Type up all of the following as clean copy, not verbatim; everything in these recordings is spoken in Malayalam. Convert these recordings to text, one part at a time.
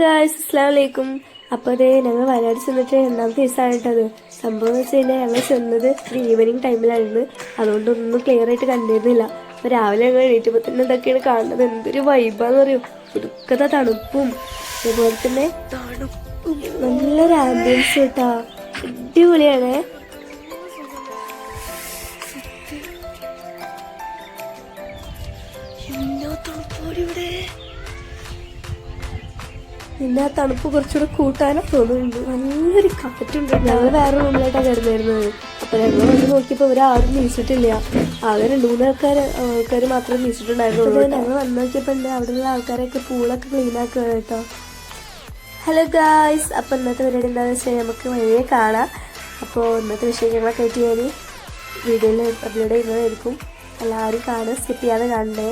ഗായ്സ് അസ്സലാമു അലൈക്കും. അപ്പോൾ അതേ ഞങ്ങൾ വയനാട് ചെന്നിട്ട് രണ്ടാമത്തെ ദിവസമായിട്ടത്. സംഭവം എന്ന് വെച്ച് കഴിഞ്ഞാൽ ഞങ്ങൾ ചെന്നത് ഒരു ഈവനിങ് ടൈമിലായിരുന്നു. അതുകൊണ്ടൊന്നും ക്ലിയർ ആയിട്ട് കണ്ടിരുന്നില്ല. അപ്പോൾ രാവിലെ ഞങ്ങൾ എണീറ്റപ്പോൾ തന്നെ ഇതൊക്കെയാണ് കാണുന്നത്. എന്തൊരു വൈബാന്ന് പറയും. ഒടുക്കത്തെ തണുപ്പും അതുപോലെ തന്നെ നല്ലൊരു ആംബിയൻസ് കേട്ടാ, അടിപൊളിയാണേ. ഇവിടെ പിന്നെ ആ തണുപ്പ് കുറച്ചുകൂടെ കൂട്ടാനും തോന്നുന്നുണ്ട്. നല്ലൊരു കാറ്റുണ്ട്. ഞങ്ങൾ വേറെ റൂമിലായിട്ടാണ് കിടന്നിരുന്നത്. അപ്പൊ ഞങ്ങൾ വന്ന് നോക്കിയപ്പോ ഇവരാരും നീച്ചിട്ടില്ല. ആകെ 2-3 ആൾക്കാർ മാത്രമേ നീച്ചിട്ടുണ്ടായിരുന്നുള്ളൂ. ഞങ്ങൾ വന്ന് നോക്കിയപ്പോ അവിടെയുള്ള ആൾക്കാരൊക്കെ പൂളൊക്കെ ക്ലീൻ ആക്കുക കേട്ടോ. ഹലോ ഗായ്സ്, അപ്പൊ ഇന്നത്തെ പരിപാടി എന്താണെന്ന് വെച്ചാൽ നമുക്ക് വഴിയെ കാണാം. അപ്പോൾ ഇന്നത്തെ വിഷയങ്ങളൊക്കെ ആയിട്ട് ഞാൻ വീഡിയോയിൽ അപ്ലോഡ് ചെയ്യുന്നതായിരിക്കും. എല്ലാവരും കാണുക, സ്കിപ്പ് ചെയ്യാതെ കാണണ്ടേ.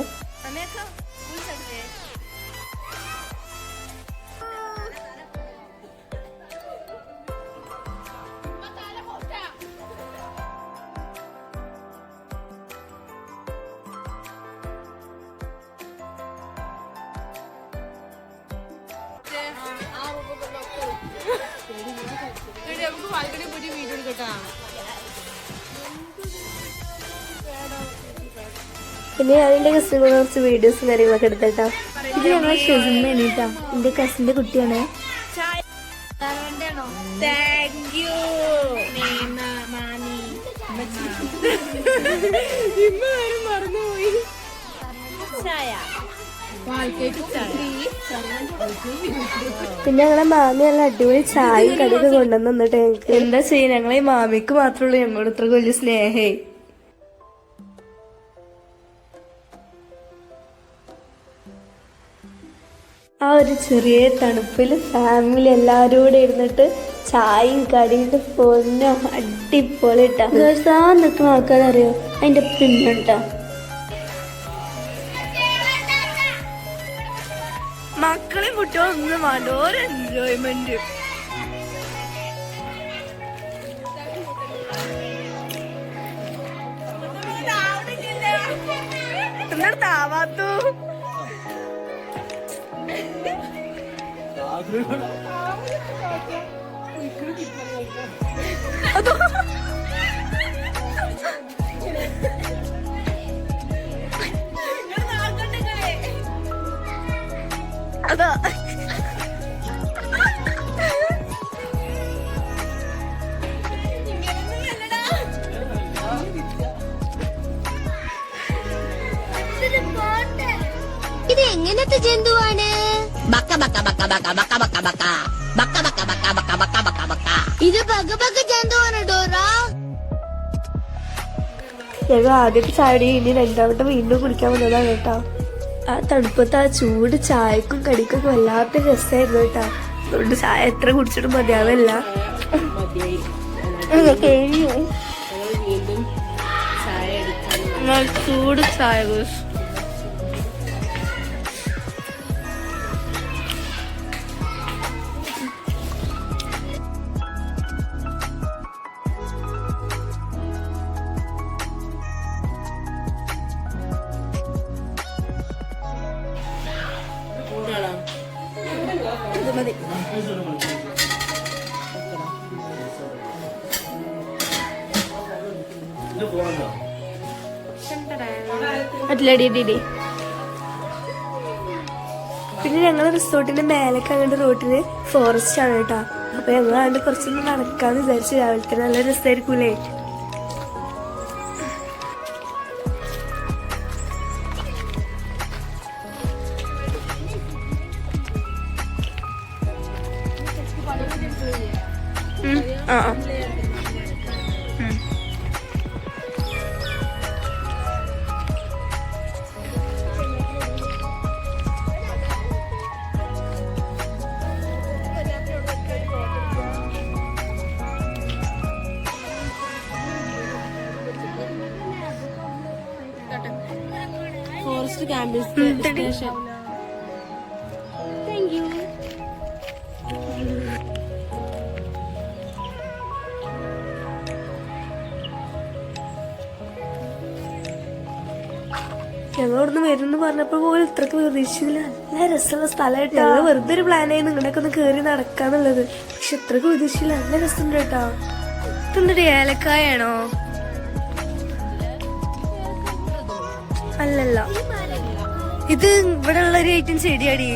പിന്നെ അതിന്റെ കസിന് കുറച്ച് വീഡിയോസും കാര്യങ്ങളൊക്കെ എടുത്തേട്ടാ. ഇത് ഞങ്ങൾ ഷെസിമേട്ടാ, എന്റെ കസിന്റെ കുട്ടിയാണ്. പിന്നെ ഞങ്ങളെ മാമി നല്ല അടിപൊളി ചായയും കടിയൊക്കെ കൊണ്ടുവന്ന് തന്നിട്ട് ഞങ്ങൾക്ക്. എന്താ ചെയ്യാ, ഞങ്ങളെ ഈ മാമിക്ക് മാത്രമേ ഉള്ളൂ ഞങ്ങളോട് ഇത്ര വലിയ സ്നേഹേ. ആ ഒരു ചെറിയ തണുപ്പിൽ ഫാമിലി എല്ലാവരും കൂടെ ഇരുന്നിട്ട് ചായയും കടിയിട്ട് പൊന്നോ അടിപൊളി ഇട്ടാ. നിൽക്കുന്ന ആൾക്കാരറിയോ, അതിന്റെ പിന്നുണ്ടാ മക്കളെയും കുട്ടികളും ഒന്നും വേണ്ട, ഒരു എൻജോയ്മെന്റ്. എന്താവാത്തു അതാ ഇത് എങ്ങനത്തെ ജന്തുവാണ്? ബക്ക ബക്ക ബക്ക ബക്ക ബക്ക ബക്ക ബക്ക ബക്ക ബക്ക ബക്ക ബക്ക ബക്ക ബക്ക ബക്ക. ഇത് ബക്ക ബക്ക ജന്തുവാണ് ഡോറ. ഞങ്ങൾ ആദ്യത്തെ ചായടി ഇനി രണ്ടാമത്തെ വീണ്ടും കുടിക്കാൻ വന്നതാണ് കേട്ടോ. ആ തണുപ്പത്ത് ആ ചൂട് ചായക്കും കടിക്കൊക്കെ വല്ലാത്ത രസമായിരുന്നു കേട്ടോ. അതുകൊണ്ട് ചായ എത്ര കുടിച്ചിട്ടും മതിയാവില്ല. ചൂട് ചായ മതി. പിന്നെ ഞങ്ങൾ റിസോർട്ടിന്റെ മേലൊക്കെ അങ്ങോട്ട് റോട്ടില് ഫോറസ്റ്റ് ആണ് കേട്ടോ. അപ്പൊ ഞങ്ങൾ അങ്ങോട്ട് കുറച്ചൊന്നും നടക്കാന്ന് വിചാരിച്ചു. രാവിലത്തെ നല്ല രസമായിരിക്കൂലേ. Forest campus station. Thank you. ഞങ്ങൾ ഇവിടുന്ന് വരുന്നു പറഞ്ഞപ്പോ പോലും ഇത്രക്ക് പ്രതീക്ഷിച്ചില്ല. നല്ല രസമുള്ള സ്ഥലമായിട്ടാ. ഞങ്ങൾ വെറുതെ ഒരു പ്ലാൻ ആയി നിങ്ങളുടെയൊക്കെ ഒന്ന് കേറി നടക്കാന്നുള്ളത്. പക്ഷെ ഇത്രക്ക് പ്രതീക്ഷിച്ചില്ല. നല്ല രസമുണ്ട് കേട്ടാ. ഇതെന്തൊരു ഏലക്കായാണോ? അല്ലല്ല, ഇത് ഇവിടെ ഉള്ള ഒരു ഐറ്റം ചെടിയാടി.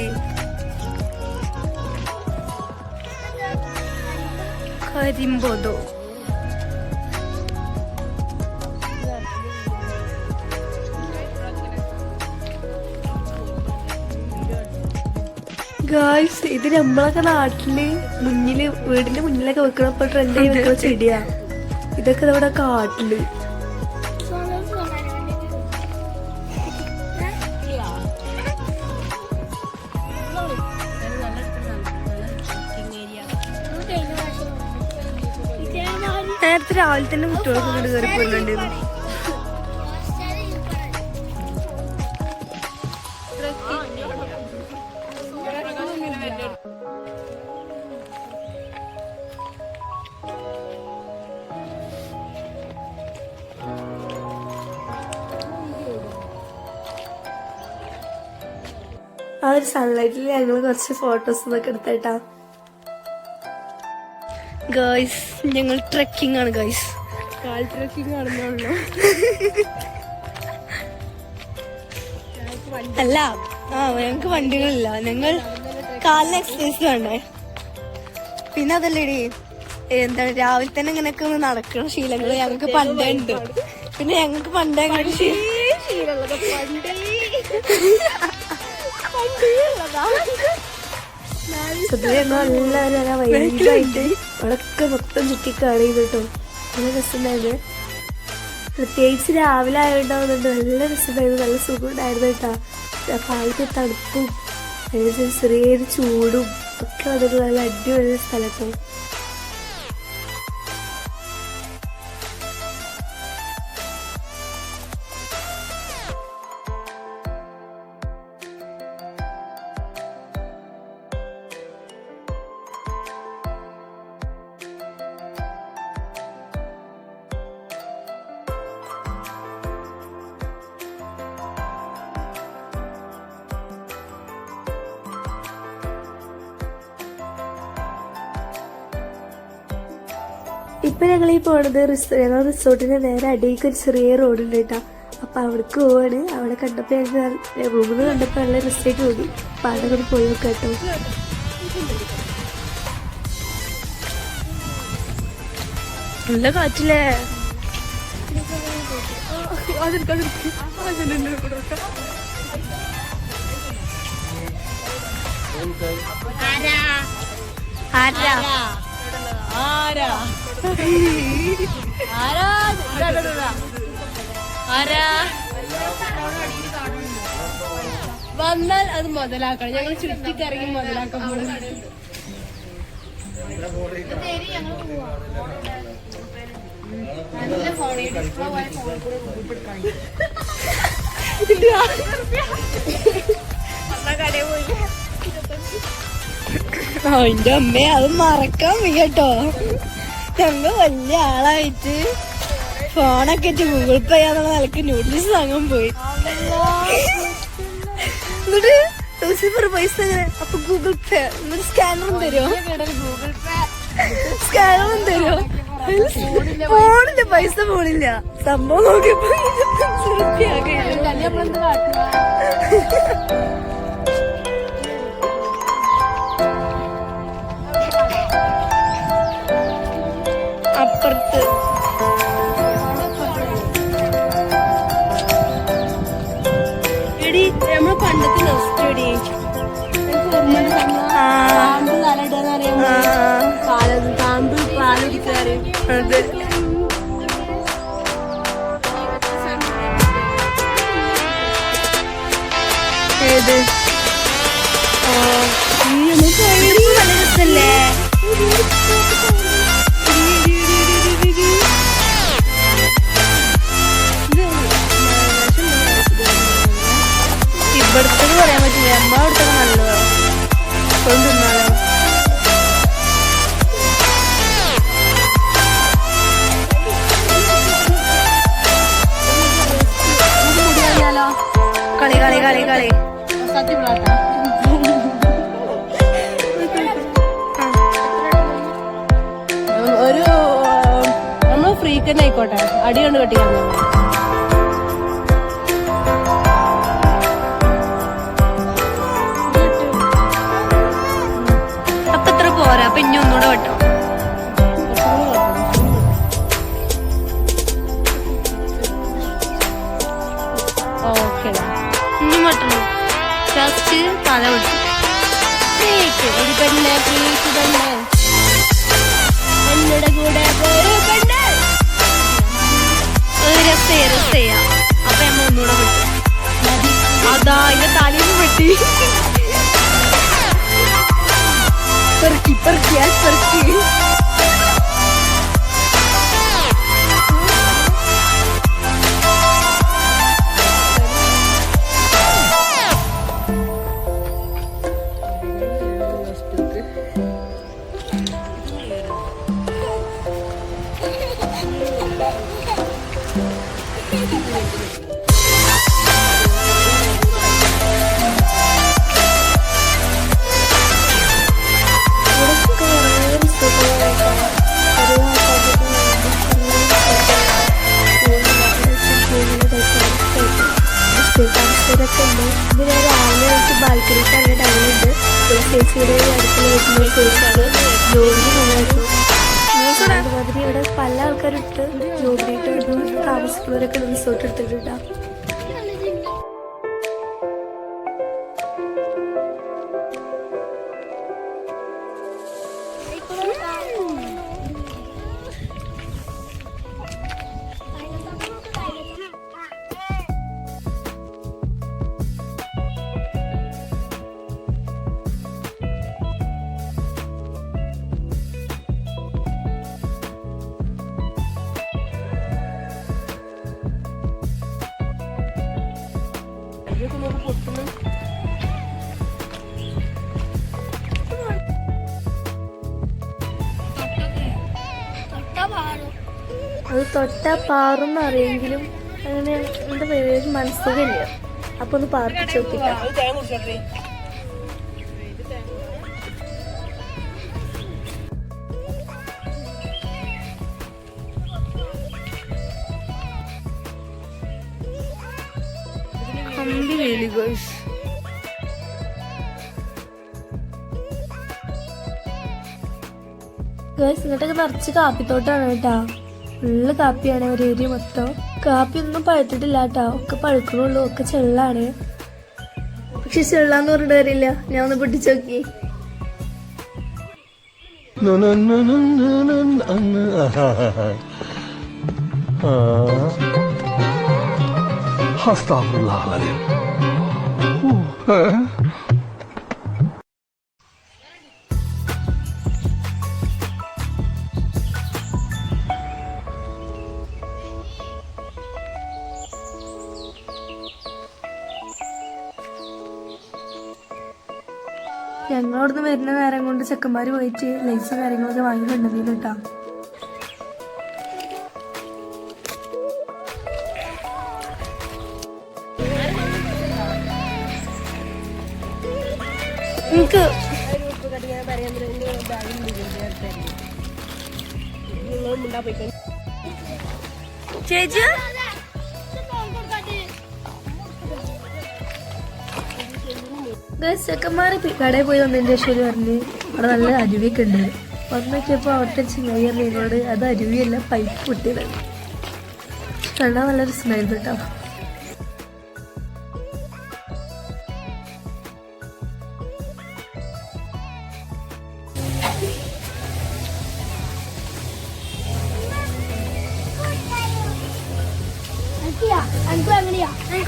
കരിമ്പോതോ. ഗായ്സ്, ഇത് നമ്മളൊക്കെ നാട്ടില് മുന്നില് വീടിന്റെ മുന്നിലൊക്കെ വെക്കണ ഇപ്പൊ ട്രെൻഡായി വെക്കുന്ന ചെടിയാ. ഇതൊക്കെ ഇവിടെ കാട്ടില്. നേരത്തെ രാവിലെ തന്നെ കുട്ടികൾക്ക് ഇങ്ങോട്ട് കയറി പോയിട്ടുണ്ടായിരുന്നു. ആ ഒരു സൺലൈറ്റിൽ ഞങ്ങൾ കുറച്ച് ഫോട്ടോസ് ഇതൊക്കെ എടുത്തേട്ടാ. ഗേൾസ്, ഞങ്ങൾ ട്രെക്കിംഗ് ആണ് ഗേൾസ്. കാൽ ട്രെക്കിംഗ് ആണെന്നുള്ളൂ. അല്ല, ഞങ്ങക്ക് വണ്ടികളില്ല. ഞങ്ങൾ കാലിന് എക്സസൈസ് വേണ്ടേ. പിന്നെ അതല്ലേടി, എന്താണ് രാവിലെ തന്നെ ഇങ്ങനെയൊക്കെ ഒന്ന് നടക്കുന്ന ശീലങ്ങൾ ഞങ്ങൾക്ക് പണ്ടേ ഉണ്ട്. പിന്നെ ഞങ്ങൾക്ക് പണ്ടേ അങ്ങനെ നല്ല വൈകിട്ടായിട്ട് അവിടൊക്കെ മൊത്തം ചുറ്റി കളി ചെയ്തിട്ടോ. നല്ല രസമുണ്ടായിരുന്നു. പ്രത്യേകിച്ച് രാവിലെ ആയോണ്ടാവുന്നുണ്ട്. നല്ല രസമുണ്ടായിരുന്നു. നല്ല സുഖം ഉണ്ടായിരുന്നു കേട്ടാ. പാലത്തെ തണുപ്പും ചെറിയൊരു ചൂടും ഒക്കെ വന്നിട്ട് നല്ല അടിപൊളി സ്ഥലത്തോ. ഇപ്പൊ ഞങ്ങൾ ഈ പോണത് ഞങ്ങൾ റിസോർട്ടിന്റെ നേരെ അടിയിലേക്ക് ഒരു ചെറിയ റോഡ് ഉണ്ട് കേട്ടോ. അപ്പൊ അവിടേക്ക് പോവാണ്. അവിടെ കണ്ടപ്പോ ഞങ്ങൾ റൂമിൽ കണ്ടപ്പോ നല്ല റിസോർട്ട് തോന്നി. അപ്പൊ അവിടെ കൂടി പോയി നോക്കാം കേട്ടോ. നല്ല കാറ്റില്ലേ. വന്നാൽ അത് മുതലാക്കണം. ഞങ്ങൾ ചുറ്റിക്കറങ്ങി മുതലാക്കാൻ പോകും. അതിന്റെ അമ്മയെ അത് മറക്കാൻ വയ്യട്ടോ. ഞങ്ങൾ വലിയ ആളായിട്ട് ഫോണൊക്കെ ഗൂഗിൾ പേ ചെയ്യാന്നുള്ള നിലക്ക് നൂഡിൽസ് വാങ്ങാൻ പോയി. എന്നിട്ട് ലൂസിഫർ പൈസ എങ്ങനെ? അപ്പൊ ഗൂഗിൾ പേ എന്നിട്ട് സ്കാനറും തരുമോ? സ്കാനറും തരുമോ? ഫോണില്ല, പൈസ പോണില്ല. സംഭവം നോക്കിയപ്പോ അപ്പുറത്ത് എടി നമ്മള് പണ്ടത്തെ നെസ്റ്റടി പാമ്പ് പാലടിക്കാറ്. അതെ, ഏത് നല്ല രസല്ലേ. ഇവിടുത്തത് പറയാൻ പറ്റില്ല. നമ്മളവിടുത്തെ നല്ലതോ കൊണ്ടുവന്നാലോ. കളി ഒരു നമ്മൾ ഫ്രീക്ക് തന്നെ ആയിക്കോട്ടെ, അടി കൊണ്ട് കെട്ടിക്കാൻ അപ്പൊ എത്ര പോരാ, അപ്പൊ ഇനി ഒന്നുകൂടെ വെട്ടോ. ഓക്കെ. ഇനി വെട്ടണം. ജസ്റ്റ് തല വെട്ടു. ഒരു പെണ്ണെ പ്ലീസ് പെണ്ണെ എന്നോട് കൂടെ ഒരു പെണ്ണെ. രസയാ. അപ്പൊ നമ്മൾ ഒന്നുകൂടെ വെട്ടു. അതാ ഇതിന്റെ തലയിൽ വെട്ടി. പെറുക്കി. ബാൽക്കണി തന്നെ ടൈമുണ്ട്. ചേച്ചിയുടെ അടുത്തുള്ള വീട്ടിലെ ചേച്ചിയാണ് ജോലി അതുമാതിരി ഇവിടെ പല ആൾക്കാരിട്ട് ജോലിയായിട്ട് താമസിക്കുന്നവരൊക്കെ റിസോർട്ട് എടുത്തിട്ടുണ്ടാ. അത് തൊട്ട പാറുന്ന് അറിയെങ്കിലും അങ്ങനെ എന്താ പേര് മനസ്സുഖമില്ല. അപ്പൊ ഒന്ന് പാർപ്പിച്ച് നോക്കിക്കാം. കമ്പി വേലി ഗോയ്സ്. ഇങ്ങോട്ടൊക്കെ നിറച്ച് കാപ്പിത്തോട്ടാണ് കേട്ടാ. ഫുള്ള് കാപ്പിയാണ് ഒരു ഏരിയ മൊത്തം. കാപ്പി ഒന്നും പഴുത്തിട്ടില്ല കേട്ടാ, ഒക്കെ പഴുക്കണുള്ളൂ, ഒക്കെ ചെള്ളാണ്. പക്ഷെ ചെള്ളാന്ന് പറഞ്ഞിട്ട് വരില്ല. ഞാൻ ഒന്ന് പൊട്ടിച്ചു നോക്കി. ഞങ്ങളവിടുന്ന് വരുന്ന നേരം കൊണ്ട് ചെക്കന്മാര് പോയിട്ട് ലൈസും കാര്യങ്ങളൊക്കെ വാങ്ങിക്കൊണ്ടിരുന്നു കേട്ടാ. എനിക്ക് ചേച്ചി ചെക്കന്മാര് കടയിൽ പോയി വന്നതിന്റെ ശേഷം പറഞ്ഞ് അവിടെ നല്ല അരുവിയൊക്കെ ഉണ്ട്. വന്നോക്കിയപ്പോ അവിടുത്തെ ചിങ്ങായി എന്നോട് അത് അരുവിയല്ല, പൈപ്പ് പൊട്ടിയതാണ്. കാണാൻ നല്ല രസമായിരുന്നു കേട്ടോ.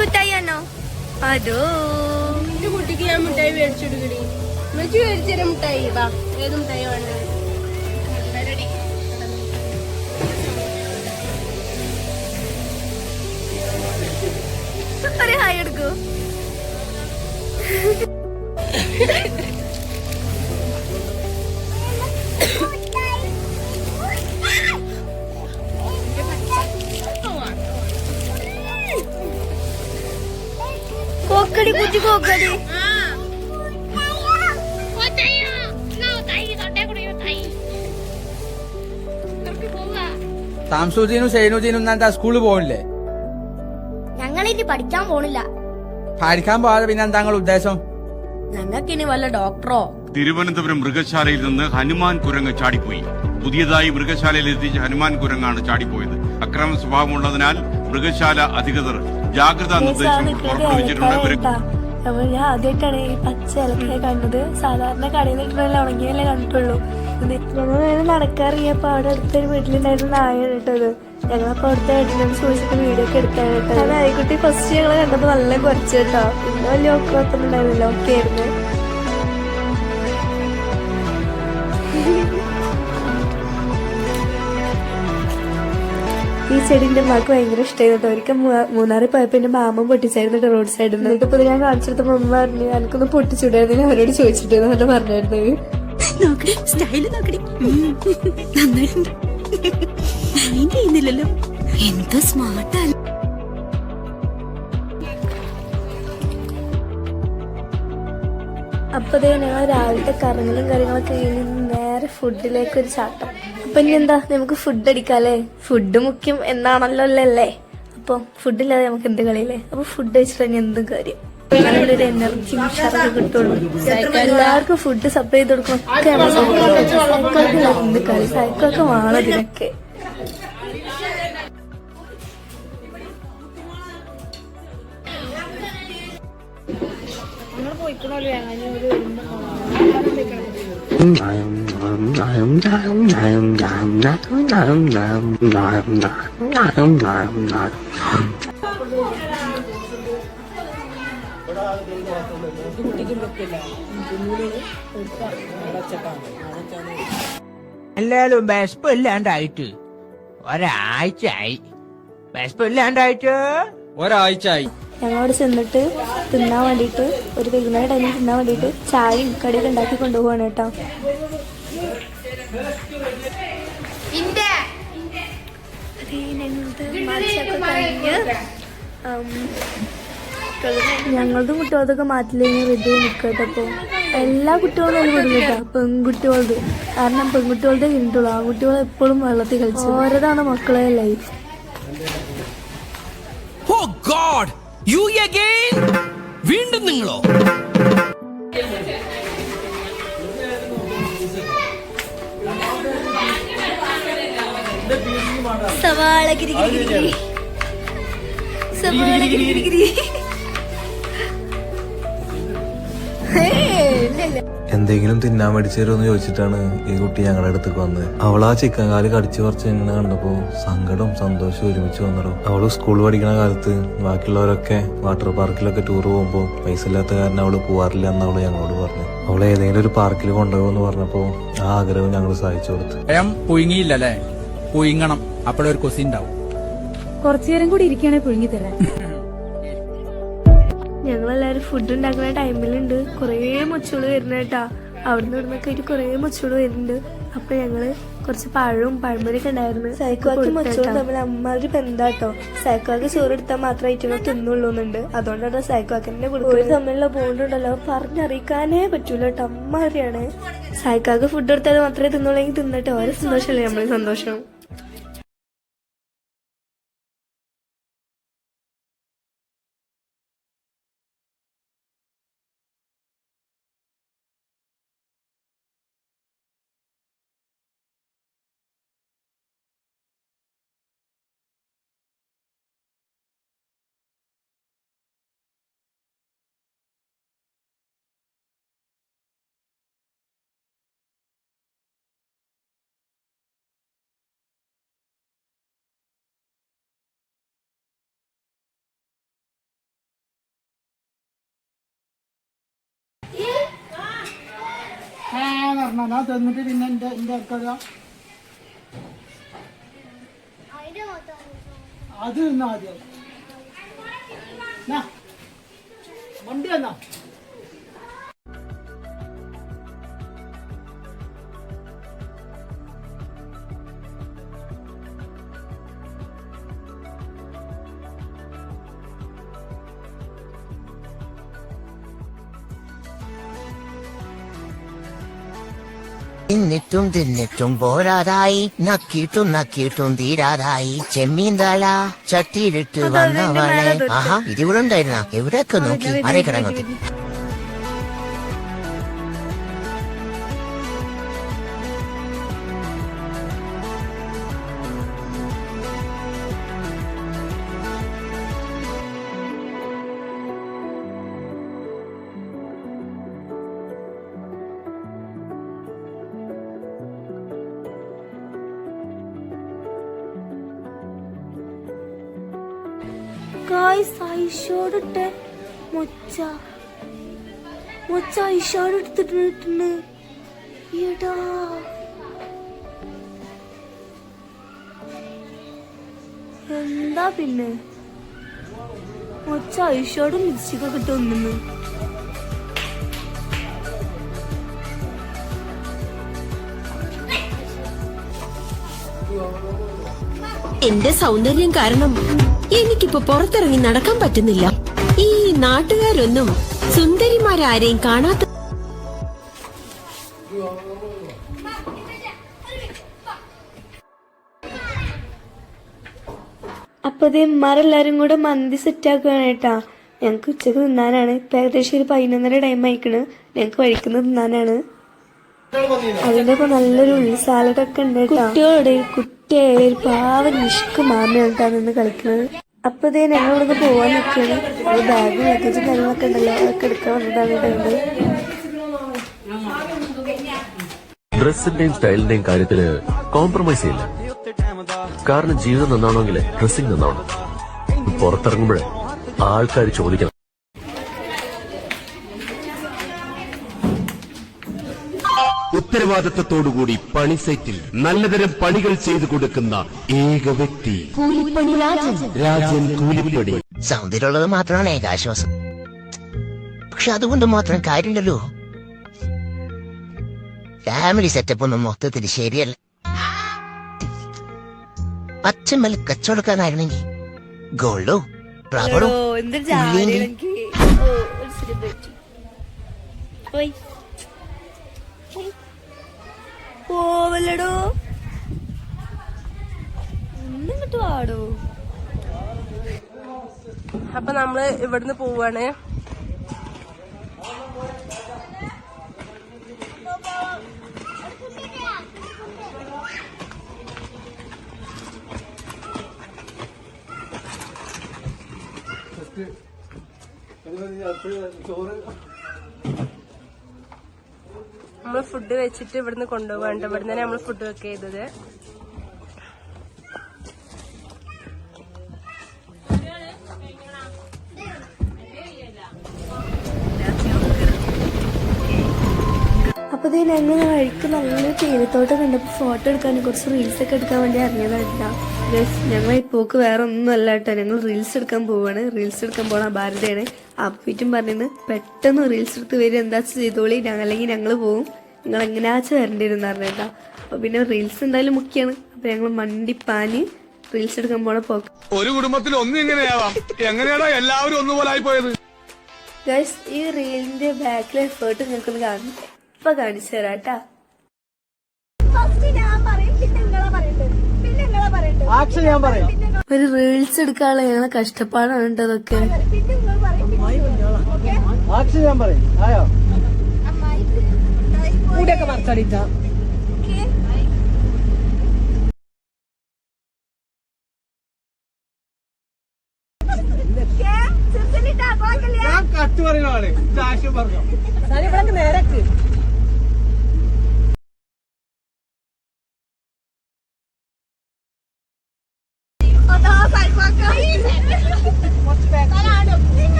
കുട്ടായിയാണോ അതോ? എന്റെ കുട്ടിക്ക് ഞാൻ മിഠായി മേടിച്ചെടുക്കടി. വെച്ച് മേടിച്ചേരാ മിഠായി. ബാ, ഏത് മിഠായി വേണ്ടത്? ഒരു ഹായ് എടുക്കൂ. നോക്കടി കുഞ്ഞു നോക്കടി. താംസൂജീനും ഷൈനുജീനും എന്താ സ്കൂളിൽ പോകണില്ലേ? ഞങ്ങളിനി പഠിക്കാൻ പോണില്ല. പഠിക്കാൻ പോകാതെ പിന്നെ എന്താ നിങ്ങളുടെ ഉദ്ദേശം? ഞങ്ങൾക്കിനി വല്ല ഡോക്ടറോ. തിരുവനന്തപുരം മൃഗശാലയിൽ നിന്ന് ഹനുമാൻ കുരങ്ങ് ചാടിപ്പോയി. പുതിയതായി മൃഗശാലയിൽ എത്തിച്ച ഹനുമാൻ കുരങ്ങാണ് ചാടിപ്പോയത്. അക്രമ സ്വഭാവമുള്ളതിനാൽ മൃഗശാല അധികൃതർ ജാഗ്രതാ നിർദ്ദേശം പുറപ്പെടുവിച്ചിട്ടുണ്ട്. ഞാൻ ആദ്യമായിട്ടാണ് ഈ പച്ച ഇലക്കെ കണ്ടത്. സാധാരണ കടയിൽ നിന്നിട്ടുള്ള ഉണങ്ങിയല്ലേ കണ്ടിട്ടുള്ളൂ. ഞങ്ങൾ നടക്കാറിയപ്പോ അവിടെ അടുത്തൊരു വീട്ടിലുണ്ടായിരുന്ന നായാണ് കേട്ടത്. ഞങ്ങളപ്പോ അവിടുത്തെ ഏട്ടനോട് ചോദിച്ചിട്ട് വീഡിയോ ഒക്കെ എടുക്കാൻ കേട്ടോ. നായിക്കുട്ടി ഫസ്റ്റ് ഞങ്ങള് കണ്ടപ്പോ നല്ല കുറച്ച് കേട്ടോ. പിന്നെ വലിയ കുഴപ്പമൊന്നുണ്ടായിരുന്നില്ല, ഓക്കെ ആയിരുന്നു. ഈ ചെടിന്റെ അമ്മക്ക് ഭയങ്കര ഇഷ്ടമായിരുന്നു. ഒരിക്കൽ മൂന്നാറിൽ പോയപ്പോ എന്റെ മാമ പൊട്ടിച്ചായിരുന്നു റോഡ് സൈഡിൽ നിന്ന്. എന്നിട്ട് ഇപ്പൊ ഞാൻ കാണിച്ചെടുത്തപ്പോ അമ്മ പറഞ്ഞു എനിക്കൊന്ന് പൊട്ടിച്ചുടായിരുന്നു, അവരോട് ചോദിച്ചിട്ട് എന്നിട്ട് പറഞ്ഞായിരുന്നു. നോക്കടി സ്റ്റൈല് നോക്കടി, നന്നായിട്ടുണ്ട്. മൈൻഡ് ചെയ്യുന്നില്ലല്ലോ, എന്ത് സ്മാർട്ടാ. അപ്പൊ ഞങ്ങൾ രാവിലത്തെ കറങ്ങലും കാര്യങ്ങളൊക്കെ കഴിഞ്ഞ് നേരെ ഫുഡിലേക്ക് ഒരു ചാട്ടം. അപ്പൊ ഇനി എന്താ, നമുക്ക് ഫുഡ് അടിക്കാല്ലേ. ഫുഡ് മുഖ്യം എന്നാണല്ലോ അല്ലേ. അപ്പൊ ഫുഡില്ലാതെ നമുക്ക് എന്ത് കളിയില്ലേ. അപ്പൊ ഫുഡ് കഴിച്ചിട്ട് തന്നെ എന്തും കാര്യം. ഒരു എനർജി ഉഷാറൊക്കെ കിട്ടുള്ളൂ. എല്ലാവർക്കും ഫുഡ് സപ്ലൈ ചെയ്ത് കൊടുക്കണം. എന്ത് കളി, സൈക്കിളൊക്കെ വേണം ഇതിനൊക്കെ. എല്ലാരും വിശപ്പില്ലാണ്ടായിട്ട് ഒരാഴ്ചയായി. വിശപ്പില്ലാണ്ടായിട്ട് ഒരാഴ്ചയായി. ഞങ്ങളോട് ചെന്നിട്ട് തിന്നാൻ വേണ്ടിട്ട്, ഒരു വൈകുന്നേരം ടൈമിൽ തിന്നാൻ വേണ്ടിട്ട് ചായയും കടിയൊക്കെ ഉണ്ടാക്കി കൊണ്ടുപോവാണ് കേട്ടോ. ഞങ്ങളതും കുട്ടികളതൊക്കെ മാറ്റില്ലെങ്കിൽ റെഡി നിൽക്കട്ടപ്പോ എല്ലാ കുട്ടികളും അത് വിടും കേട്ടോ. പെൺകുട്ടികളത് കാരണം പെൺകുട്ടികളുടെ കിട്ടുള്ളൂ. ആൺകുട്ടികൾ എപ്പോഴും വെള്ളത്തിൽ കളിച്ചു. ഓരോതാണ് മക്കളെ life. Oh God! You again? വീണ്ടും നിങ്ങളോ? സവാള ഗിരി ഗിരി ഗിരി, സവാള ഗിരി ഗിരി ഗിരി. എന്തെങ്കിലും തിന്നാൻ മേടിച്ചു തരുമെന്ന് ചോദിച്ചിട്ടാണ് ഈ കുട്ടി ഞങ്ങളുടെ അടുത്തേക്ക് വന്നത്. അവൾ ആ ചിക്കൻ കാല് കടിച്ചു കുറച്ച് ഇങ്ങനെ കണ്ടപ്പോ സങ്കടവും സന്തോഷവും ഒരുമിച്ച് വന്നടോ. അവള് സ്കൂൾ പഠിക്കുന്ന കാലത്ത് ബാക്കിയുള്ളവരൊക്കെ വാട്ടർ പാർക്കിലൊക്കെ ടൂർ പോകുമ്പോ പൈസ ഇല്ലാത്ത കാരണം അവള് പോവാറില്ല എന്ന് അവള് ഞങ്ങളോട് പറഞ്ഞു. അവളെ ഏതെങ്കിലും ഒരു പാർക്കിൽ കൊണ്ടുപോകുമെന്ന് പറഞ്ഞപ്പോ ആ ആഗ്രഹം ഞങ്ങൾ സഹായിച്ചു കൊടുത്തു. പഴം പുഴുങ്ങിയില്ലല്ലേ? പുഴുങ്ങണം, അപ്പോഴൊരു കൊസി ഉണ്ടാവും. കുറച്ചു നേരം കൂടി ഇരിക്കുകയാണെങ്കിൽ പുഴുങ്ങി തരാം. ഞങ്ങളെല്ലാരും ഫുഡ് ഉണ്ടാക്കുന്ന ടൈമിലുണ്ട് കൊറേ മുച്ചോള് വരുന്ന കേട്ടാ. അവിടുന്ന് ഇവിടുന്നൊക്കെ ആയിട്ട് കൊറേ മുച്ചോള് വരുന്നുണ്ട്. അപ്പൊ ഞങ്ങള് കുറച്ച് പഴവും പഴമൊക്കെ ഉണ്ടായിരുന്നു. സൈക്കോക്ക് മുച്ചോളും തമ്മിൽ അമ്മാതിരി ബന്ധാട്ടോ. സൈക്കോക്ക് ചോറ് എടുത്താൽ മാത്രമായിട്ട് തിന്നുള്ളൂന്നുണ്ട്. അതുകൊണ്ടാണ് സൈക്കോക്കിന്റെ കൊടുക്കുന്നത്. തമ്മിലുള്ള ബോണ്ടുണ്ടല്ലോ പറഞ്ഞറിയിക്കാനേ പറ്റൂല കേട്ടോ. അമ്മാതിരിയാണ്. സൈക്കോക്ക് ഫുഡ് എടുത്താൽ മാത്രമേ തിന്നുള്ളെങ്കിൽ തിന്നിട്ട് ഓരോ സന്തോഷമല്ലേ നമ്മളെ സന്തോഷം. തന്നിട്ട് പിന്നെ എന്റെ ആൾക്കാരാ അത് തിന്നാ ആദ്യം. വണ്ടി വന്നാ തിന്നിട്ടും തിന്നിട്ടും പോരാതായി, നക്കിയിട്ടും തീരാതായി, ചെമ്മീൻ തല ചട്ടിയിലിട്ട് വന്നവളെ. ആഹാ, ഇതിവിടെ ഉണ്ടായിരുന്ന എവിടെയൊക്കെ നോക്കി ആരേക്കിടങ്ങോട്ട്. ഐഷോടിട്ട് മൊച്ച ഐഷോട് എടുത്തിട്ടുണ്ട്. എടാ എന്താ പിന്നെ മൊച്ച ഐഷോടും ലിപ്സ്റ്റിക്കൊക്കെ ഇട്ട് ഒന്നു. എന്റെ സൗന്ദര്യം കാരണം എനിക്കിപ്പോ പുറത്തിറങ്ങി നടക്കാൻ പറ്റുന്നില്ല. ഈ നാട്ടുകാരൊന്നും സുന്ദരിമാരാരെയും കാണാത്ത. അപ്പൊ അതേ ഇമ്മാരെല്ലാരും കൂടെ മന്തി സെറ്റ് ആക്കുകയാണ് കേട്ടാ. ഞങ്ങക്ക് ഉച്ചക്ക് തിന്നാനാണ്. ഇപ്പൊ ഏകദേശം ഒരു 11:30 ടൈം ആയിക്കണ്. ഞങ്ങക്ക് വഴിക്കുന്ന തിന്നാനാണ്. അതിന്റെ ഇപ്പൊ നല്ലൊരു ഉള്ളി സാലഡൊക്കെ ഉണ്ട് കേട്ടോ. കുട്ടിയായ ഒരു പാവം നിഷ്കു മാമയാണ് നിന്ന് കളിക്കുന്നത്. അപ്പൊ ഇതേ ഞങ്ങളിവിടെ പോവാൻ നിൽക്കുകയാണ്. ബാഗും ലഗേജും കാര്യങ്ങളൊക്കെ ഉണ്ടല്ലോ, അതൊക്കെ എടുക്കാൻ വന്നതാണ്. ഡ്രസ്സിന്റെയും സ്റ്റൈലിന്റെയും കാര്യത്തില് കോംപ്രമൈസ് ചെയ്യില്ല. കാരണം ജീവിതം നന്നാവണമെങ്കിൽ ഡ്രസ്സിംഗ് നന്നാവണം. പുറത്തിറങ്ങുമ്പോഴേ ആൾക്കാർ ചോദിക്കണം. ഉത്തരവാദിത്തത്തോടുകൂടി പണിസൈറ്റിൽ നല്ലതരം പണികൾ ചെയ്തു കൊടുക്കുന്ന ഏക വ്യക്തി രാജൻ കൂലിപ്പടി. സൗന്ദര്യമുള്ളത് മാത്രമാണ് ഏകാശ്വാസം. പക്ഷെ അതുകൊണ്ട് മാത്രം കാര്യമില്ലല്ലോ. ഫാമിലി സെറ്റപ്പ് ഒന്നും മൊത്തത്തിൽ ശരിയല്ല. അച്ഛൻ കച്ചവടക്കാരനായിരുന്നെങ്കിൽ ഗോൾഡോ റബ്ബറോ പോവല്ലടോ, ഒന്നിങ്ങോട്ട് വാടോ. അപ്പൊ നമ്മള് ഇവിടുന്ന് പോവാണ്. നമ്മള് ഫുഡ് വെച്ചിട്ട് ഇവിടുന്ന് കൊണ്ടുപോകാണ്ട്. ഇവിടുന്ന് തന്നെ നമ്മള് ഫുഡ് വെക്ക് ചെയ്തത്. അപ്പൊ ഇത് ഞങ്ങൾ വഴിക്ക് നല്ലൊരു തേയിലത്തോട്ടം കണ്ടപ്പോ ഫോട്ടോ എടുക്കാനും കുറച്ച് റീൽസ് ഒക്കെ എടുക്കാൻ വേണ്ടി ഇറങ്ങിയതായിട്ടാ. ഞങ്ങൾ ഇപ്പോക്ക് വേറെ ഒന്നും അല്ല കേട്ടോ, ഞങ്ങൾ റീൽസ് എടുക്കാൻ പോവാണ്. റീൽസ് എടുക്കാൻ പോണ ഭാരതയാണ്. അപ്പീറ്റും പറഞ്ഞിന്ന് പെട്ടെന്ന് റീൽസ് എടുത്ത് വരും, എന്താ ചെയ്തോളി, അല്ലെങ്കിൽ ഞങ്ങൾ പോവും, നിങ്ങൾ എങ്ങനെയാച്ച വരണ്ടിരുന്ന് പറഞ്ഞേട്ടാ. അപ്പൊ പിന്നെ റീൽസ് എന്തായാലും മുഖ്യാണ്. അപ്പൊ ഞങ്ങൾ മണ്ടിപ്പാന് റീൽസ് എടുക്കാൻ പോണ പോക്ക്. ഒരു കുടുംബത്തിൽ ഒന്നും ഇങ്ങനെയാവാം. എങ്ങനെയാണോ എല്ലാവരും ഒന്നുപോലെ പോയത്. ഗൈസ്, ഈ റീലിന്റെ ബാക്കിലെ എഫേർട്ട് നിങ്ങൾക്കൊന്ന് കാണും. ഇപ്പൊ കാണിച്ചു തരാട്ടാ. ഒരു റീൽസ് എടുക്കാനുള്ള ഞങ്ങളെ കഷ്ടപ്പാടാണ് കേട്ടോ അതൊക്കെ. കട്ട് പറയുവാണ് കാശ് പറഞ്ഞു നേരക്ക്.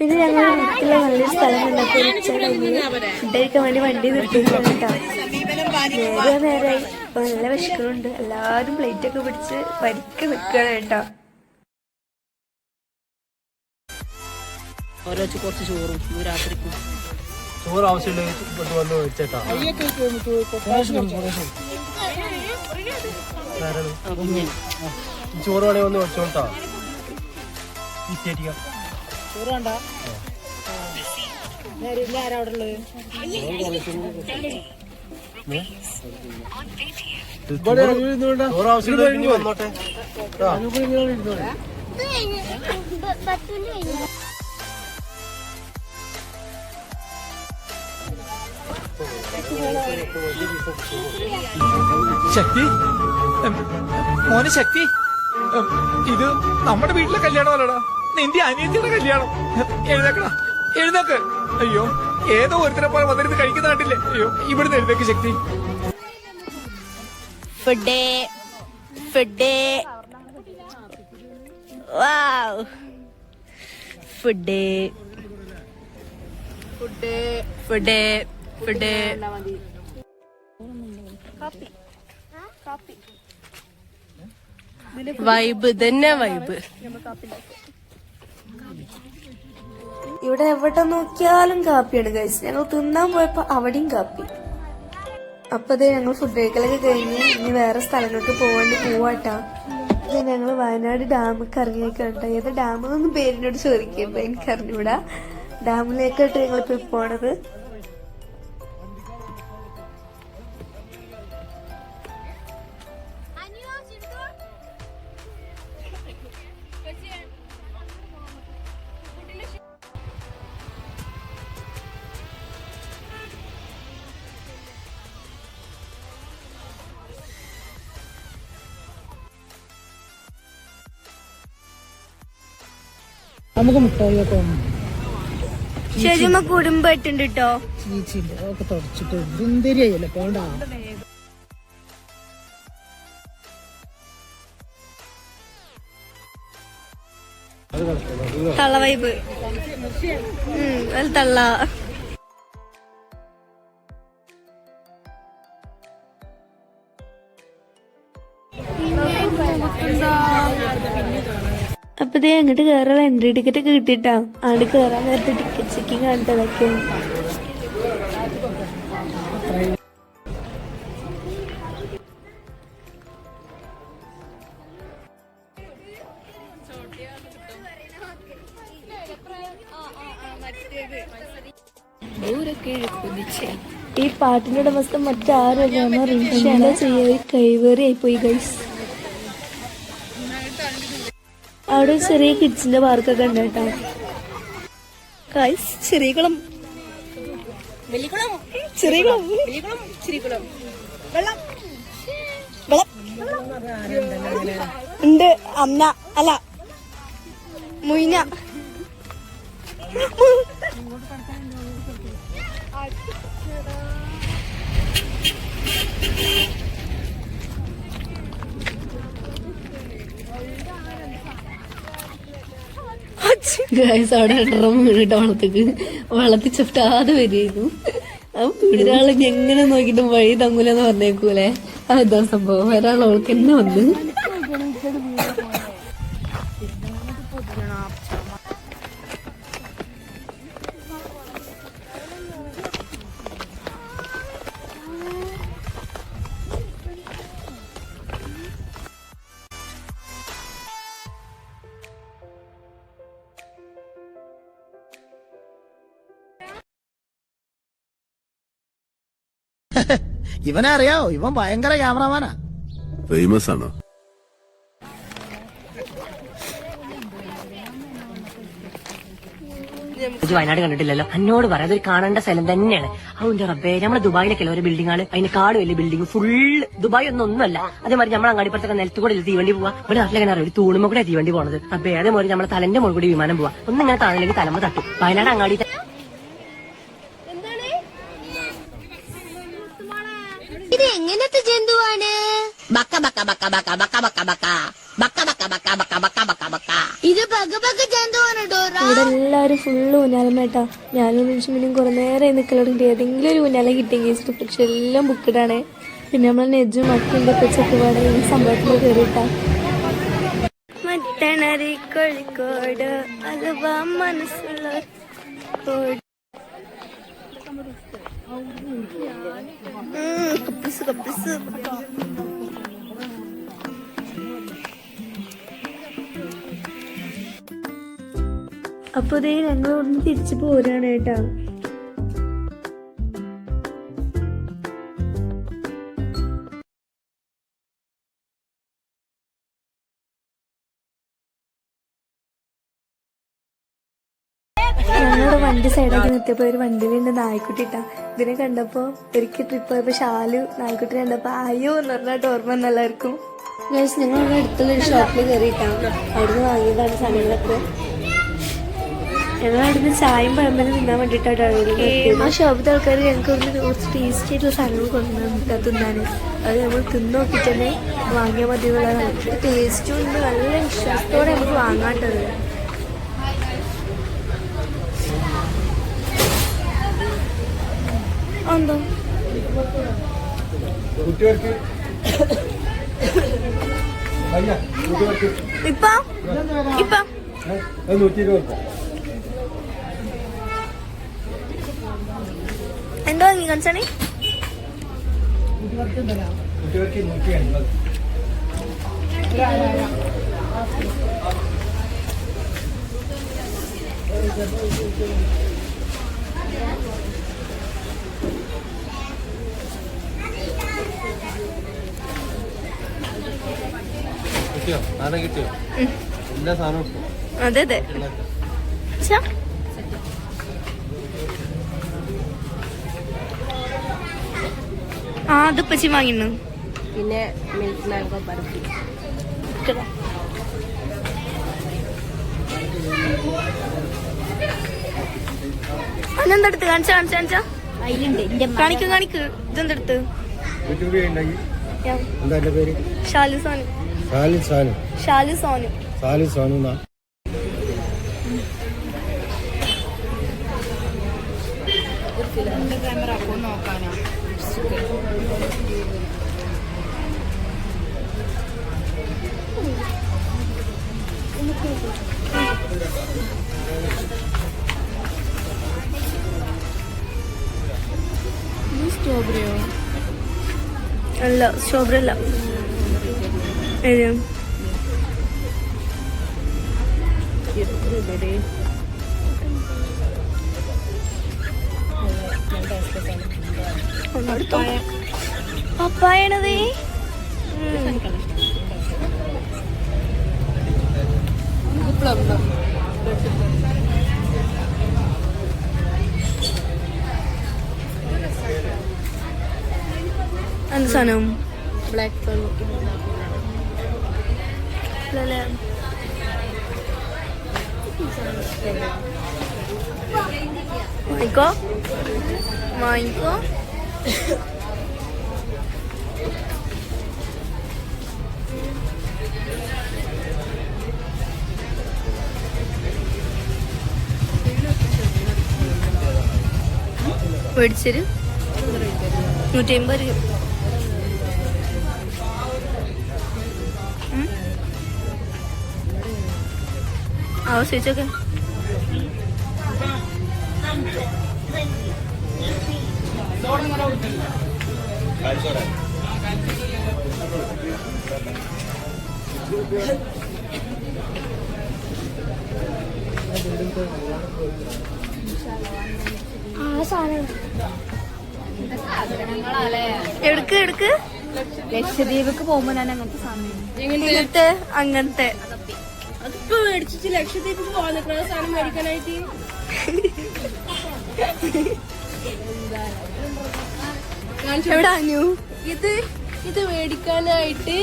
പിന്നെ ഞങ്ങൾ വീട്ടിലെ നല്ലൊരു സ്ഥലം കണ്ടപ്പോ ഫുഡ് കഴിക്കാൻ വേണ്ടി വണ്ടി നിർത്തിയിട്ടാണ് കേട്ടോ. നേരായി. അപ്പൊ നല്ല വിശക്കുന്നുണ്ട്. എല്ലാരും പ്ലേറ്റ് ഒക്കെ പിടിച്ച് പരിക്ക് നിൽക്കണം കേട്ടോ. കുറച്ച് ചോറും രാത്രിക്കും ചോറ് ആവശ്യമുള്ള വന്ന് വെച്ചേട്ടാ. ചോറ് വേണേ വന്ന് വെച്ചോട്ടാ. ചോറ് വേണ്ട. ആരാ അവിടെ ഉള്ളത്? ചോറ് ആവശ്യമുള്ള വന്നോട്ടെ. ശക്തി, മോനെ ശക്തി, ഇത് നമ്മുടെ വീട്ടിലെ കല്യാണമല്ലടാ, നിന്റെ അനിയത്തിയുടെ കല്യാണം. എഴുന്നേക്കടാ, എഴുന്നേക്ക്. അയ്യോ, ഏതോ ഒരുത്തരെ പോലെ വന്നിരുന്ന് കഴിക്കുന്ന കണ്ടില്ലേ? അയ്യോ, ഇവിടുന്ന് എഴുന്നേക്ക് Shakti. Food food wow food food food food vibe തന്നെ വൈബ്. ഇവിടെ എവിടെ നോക്കിയാലും കാപ്പിയാണ് ഗൈസ്. ഞങ്ങൾ തിന്നാൻ പോയപ്പോ അവിടെയും കാപ്പി. അപ്പൊ അതേ ഞങ്ങൾ ഫുഡ് കഴിക്കലൊക്കെ കഴിഞ്ഞ് ഇനി വേറെ സ്ഥലങ്ങൾക്ക് പോവാട്ടാ. ഞങ്ങൾ വയനാട് ഡാമൊക്കെ ഇറങ്ങിയേക്കാട്ടോ. ഏത് ഡാമെന്നൊന്നും പേരിനോട് ചോദിക്കുമ്പോ എനിക്കറിഞ്ഞൂടാ. ഡാമിലേക്കായിട്ട് ഞങ്ങളിപ്പോ പോണത്. നമുക്ക് മുട്ടായിയൊക്കെ ശരിയമ്മ കുടുംബമായിട്ടുണ്ട് കേട്ടോ. ചീച്ചിന്റെ ഒക്കെ തുടച്ചിട്ട് സുന്ദരിയായില്ലേ പോണ്ട. തള്ള വൈബ് തള്ള. അപ്പൊ ദേ അങ്ങോട്ട് കേറാൻ എൻട്രി ടിക്കറ്റ് ഒക്കെ കിട്ടിട്ടാ. അങ്ങോട്ട് കേറാൻ നേരത്തെ ടിക്കറ്റ് ചെക്കിങ് കണ്ടതൊക്കെയാണ്. ഈ പാട്ടിന്റെ ഉടമസ്ഥ മറ്റാരും റിൻഷാണ് ചെയ്യാൻ കൈവേറിയായി പോയി ഗൈസ്. അവിടെ ചെറിയ കിഡ്സിന്റെ പാർക്കൊക്കെ ഉണ്ട് കേട്ടോ ഗൈസ്. ചെറിയകുളം ഉണ്ട്. അമ്മ അല്ല മുയിന. ഗൈസ് അവിടെ ഇടറം വീണിട്ട് വെള്ളത്തിൽ ചുറ്റാതെ വരികയായിരുന്നു. ഒരാള് എങ്ങനെ നോക്കിട്ടും വഴി തങ്ങൂലെന്ന് പറഞ്ഞേക്കൂലേ. അതാ സംഭവം. ഒരാൾ അവൾക്ക് തന്നെ വന്ന് ഇവനെ അറിയാവോ? ഇവൻ ഭയങ്കര ക്യാമറമാനാ. ഫേമസ് ആണോ? വയനാട് കണ്ടിട്ടില്ലല്ലോ. എന്നോട് പറയാം, അതൊരു കാണേണ്ട സ്ഥലം തന്നെയാണ്. അതുകൊണ്ട് റബ്ബേ, നമ്മളെ ദുബായിലൊക്കെ ഒരു ബിൽഡിംഗാണ്, അതിനെക്കാട് വലിയ ബിൽഡിംഗ് ഫുള്ള്. ദുബായ് ഒന്നല്ല. അതേമാതിരി നമ്മൾ അങ്ങാടിപ്പുറത്തൊക്കെ നിലത്ത് കൂടെ തീവണ്ടി പോവാ. ഇവിടെ നാട്ടിലെങ്ങനെ അറിയാം, ഒരു തൂണുമ്പോ കൂടെ തീവണ്ടി പോണത്. റബ്ബേ, അതേമാതിരി നമ്മളെ തലന്റെ മുകളിൽ കൂടി വിമാനം പോവാ. ഒന്നും ഇങ്ങനെ താണില്ലെങ്കിൽ തലമ തട്ടും. വയനാട് അങ്ങാടി ഇത് എങ്ങനത്തെ ജന്തുവാണ്? ബക്ക ബക്ക ബക്ക ബക്ക ബക്ക ബക്ക ബക്ക ബക്ക ബക്ക ബക്ക ബക്ക ബക്ക ബക്ക ബക്ക. ഇത് ബക ബക ജന്തുവാണ് ഡോറ. ഇവിടെ എല്ലാരും ഫുള്ള് ഊഞ്ഞാലമേട്ടാ. ഞാനും നിമിഷം കുറെ നേരം നിൽക്കലുണ്ട്. ഏതെങ്കിലും ഒരു ഊഞ്ഞാലം കിട്ടിയെങ്കിൽ. പക്ഷെ എല്ലാം ബുക്കിടാണ്. പിന്നെ നമ്മൾ നെജും മക്കിന്റെ ചെക്കുപാടെ ഈ സംഭവത്തിൽ കയറിയിട്ടാ. മട്ടണരി കോഴിക്കോട് അലുവ മനസ്സുള്ള കപ്പിൾസ്. അപ്പൊ ഇതേ ഞങ്ങൾ ഒന്ന് തിരിച്ചു പോരാണ് കേട്ടാ. ഞങ്ങളുടെ വണ്ടി സൈഡാക്കി നിർത്തിയപ്പോ ഒരു വണ്ടിയിലുണ്ട് നായ്ക്കുട്ടി ഇട്ടാ. ഇതിനെ കണ്ടപ്പോ ഒരിക്കൽ ട്രിപ്പ് പോയപ്പോ ഷാലു നായ്ക്കുട്ടി കണ്ടപ്പോ അയ്യോ എന്ന് പറഞ്ഞിട്ട് ഓർമ്മ എല്ലാവർക്കും. ഞങ്ങൾ അവിടെ അടുത്തുള്ളൊരു ഷോപ്പിൽ കയറിയിട്ടാണ്. അവിടുന്ന് വാങ്ങിയതാണ് സാധനങ്ങളൊക്കെ. ഞങ്ങൾ അവിടുന്ന് ചായയും പഴമ്പലും തിന്നാൻ വേണ്ടിയിട്ടാണ്. ആ ഷോപ്പിലെ ആൾക്കാർ ഞങ്ങൾക്ക് ഇവിടുന്ന് കുറച്ച് ടേസ്റ്റി ആയിട്ടുള്ള സാധനങ്ങൾ കൊണ്ടുവന്നിട്ടാ തിന്നാന്. അത് നമ്മൾ തിന്ന് നോക്കിയിട്ട് തന്നെ വാങ്ങിയാൽ മതി എന്നുള്ളതാണ്. ടേസ്റ്റും ഉണ്ട്, നല്ല വിശ്വാസത്തോടെ നമുക്ക് വാങ്ങാണ്ടത്. എന്തോ ഇപ്പൊ എന്തോ വാങ്ങി കാണിച്ചാണേ. അതെ അതെ ആ അത് പച്ചി വാങ്ങിന്നു. പിന്നെ മിൽക്ക് മാംഗോ ബർഫി. അതെന്തെടുത്ത് കാണിച്ചാ കാണിക്ക് ഇതെന്തെടുത്ത്. ഷാലു സോനു. സ്ട്രോബെറിയോ അല്ല, സ്ട്രോബെറി അല്ല. പപ്പായണതേ എന്ത് സാധനം? ബ്ലാക്ക് വാങ്ങിക്കോ. മേടിച്ചൊരു 150 രൂപ. ആവശ്യിച്ചൊക്കെ എടുക്ക് ലക്ഷദ്വീപ് പോകുമ്പോ ഞാൻ അങ്ങനത്തെ സാധനം അങ്ങനത്തെ അതിപ്പോ മേടിച്ചിട്ട് ലക്ഷദ്വീപ് പോകാൻ നിൽക്കുന്ന സാധനം മേടിക്കാനായിട്ട്. ഇത് മേടിക്കാനായിട്ട്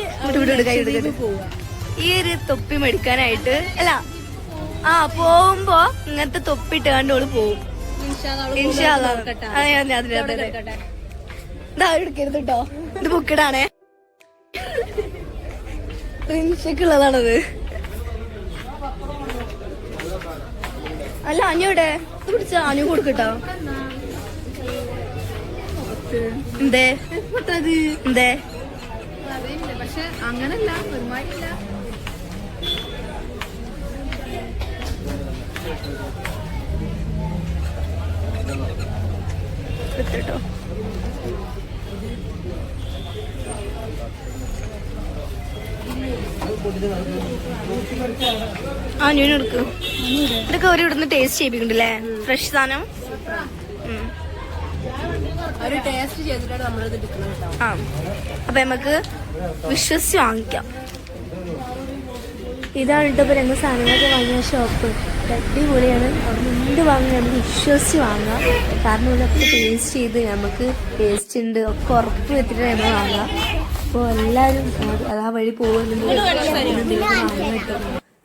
പോവാ. ഈ ഒരു തൊപ്പി മേടിക്കാനായിട്ട് അല്ല, പോകുമ്പോ ഇങ്ങനത്തെ തൊപ്പിട്ട് കണ്ടോള് പോവും. എടുക്കരുത് കേട്ടോ, ഇത് ബുക്കിടാണേ. റിൻഷക്കുള്ളതാണത്. അല്ല അഞ്ഞൂടെ ഇത് പിടിച്ച അഞ്ഞു കൊടുക്കട്ടോ. എന്തേ പക്ഷെ അങ്ങനല്ല, ഒരുമാതിരില്ല. കേട്ടോ ആ ഞാൻ എടുക്കും. ഇതൊക്കെ അവർ ഇവിടുന്ന് ടേസ്റ്റ് ചെയ്യിപ്പിക്കണ്ടല്ലേ, ഫ്രഷ് സാധനം. ഒരു ടേസ്റ്റ് ചെയ്തിട്ടാണ് നമ്മളിത് എടുക്കുന്നത് കേട്ടോ. ആ അപ്പൊ നമുക്ക് വിശ്വസിച്ച് വാങ്ങിക്കാം. ഇതാണ് കേട്ടോ ഇപ്പൊ ഞങ്ങൾ സാധനങ്ങളൊക്കെ വാങ്ങിയ ഷോപ്പ്. അടിപൊളിയാണ്. അവിടെ എന്ത് വാങ്ങി നമുക്ക് വിശ്വസിച്ച് വാങ്ങാം. കാരണം ഇതൊക്കെ ടേസ്റ്റ് ചെയ്ത് നമുക്ക് ടേസ്റ്റ് ഉണ്ട് ഒക്കെ ഉറപ്പ് വെച്ചിട്ട് നമ്മൾ വാങ്ങാം. അപ്പോൾ എല്ലാവരും ആ വഴി പോകുന്നുണ്ടെങ്കിൽ വാങ്ങാം കേട്ടോ.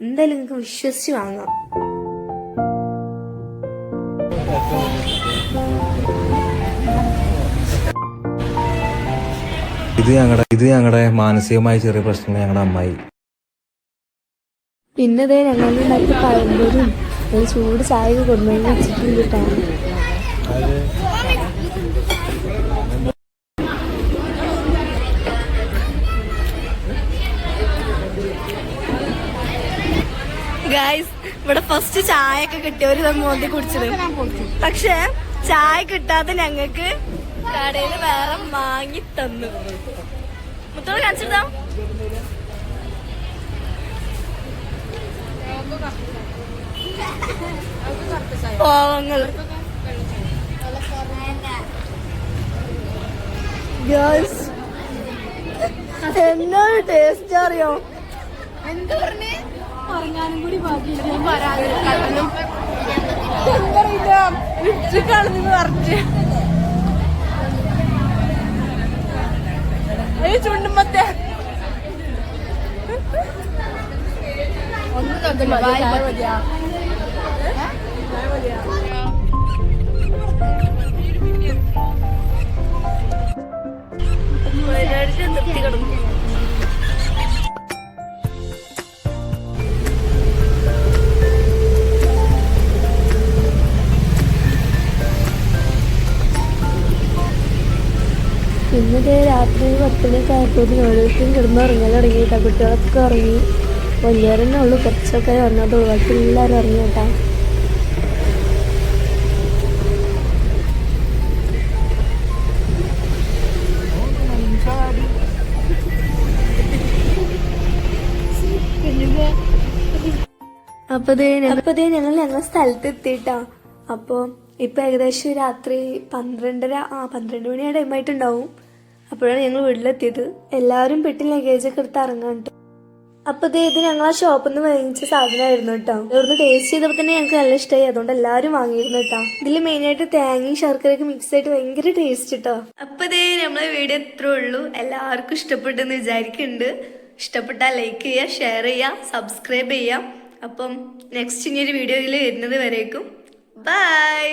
എന്തായാലും നിങ്ങൾക്ക് വിശ്വസിച്ച് വാങ്ങാം. ഇത് ഞങ്ങളുടെ മാനസികമായ ചെറിയ പ്രശ്നങ്ങൾ ഞങ്ങളുടെ അമ്മായി. പിന്നെ ഇതേ ഞങ്ങളുണ്ടാക്കി പഴംപൊരും ഒരു ചൂട് ചായ കൊണ്ടുവന്ന് വെച്ചിട്ടുണ്ട് കേട്ടോ. ഗായ്സ്, ഇവിടെ ഫസ്റ്റ് ചായ ഒക്കെ കിട്ടിയവര് മോന്തി കുടിച്ചത്. പക്ഷെ ചായ കിട്ടാതെ ഞങ്ങൾക്ക് കടയിൽ വേറെ വാങ്ങി തന്നു. മുത്തോട് കാണിച്ചിട്ടാ പാവങ്ങൾ. ഗേൾസ്, എന്നൊരു ടേസ്റ്റ് അറിയോ? എന്താ പറഞ്ഞേ? പറഞ്ഞാലും കൂടി ബാക്കിയില്ല. പറഞ്ഞു ചുണ്ടുമ്പത്തെ ഒന്ന് തന്നില്ല. തൃപ്തി കിടന്നു. പിന്നെ രാത്രി 10 മണിയൊക്കെ ആയപ്പോൾ ഓരോരുത്തരും കിടന്നുറങ്ങാൻ തുടങ്ങി കേട്ടോ. കുട്ടികളൊക്കെ ഉറങ്ങി. വലിയവരെന്നെ ഉള്ളൂ കുറച്ചൊക്കെ ഉറങ്ങാത്തുള്ളൂ. ബാക്കി എല്ലാവരും ഉറങ്ങി കേട്ടോ. അപ്പതേ ഞങ്ങൾ സ്ഥലത്ത് എത്തിയിട്ടാ. അപ്പോൾ ഇപ്പൊ ഏകദേശം രാത്രി 12 മണി ആ ടൈമായിട്ടുണ്ടാവും. അപ്പോഴാണ് ഞങ്ങൾ വീട്ടിലെത്തിയത്. എല്ലാവരും പെട്ടി ലഗേജൊക്കെ എടുത്ത് ഇറങ്ങാൻ കേട്ടോ. അപ്പൊ ഇത് ഞങ്ങൾ ആ ഷോപ്പിൽ നിന്ന് വാങ്ങിച്ച സാധനമായിരുന്നു കേട്ടോ. ഇവിടുന്ന് ടേസ്റ്റ് ചെയ്തപ്പോൾ തന്നെ ഞങ്ങൾക്ക് നല്ല ഇഷ്ടമായി. അതുകൊണ്ട് എല്ലാവരും വാങ്ങിയിരുന്നു കേട്ടോ. ഇതിൽ മെയിനായിട്ട് തേങ്ങയും ശർക്കരയൊക്കെ മിക്സ് ആയിട്ട് ഭയങ്കര ടേസ്റ്റ് കേട്ടോ. അപ്പൊ നമ്മളെ വീഡിയോ ഇത്രേ ഉള്ളൂ. എല്ലാവർക്കും ഇഷ്ടപ്പെട്ടെന്ന് വിചാരിക്കുന്നുണ്ട്. ഇഷ്ടപ്പെട്ടാൽ ലൈക്ക് ചെയ്യുക, ഷെയർ ചെയ്യുക, സബ്സ്ക്രൈബ് ചെയ്യുക. അപ്പം നെക്സ്റ്റ് ഇനിയൊരു വീഡിയോയിൽ വരുന്നത് വരേക്കും ബൈ.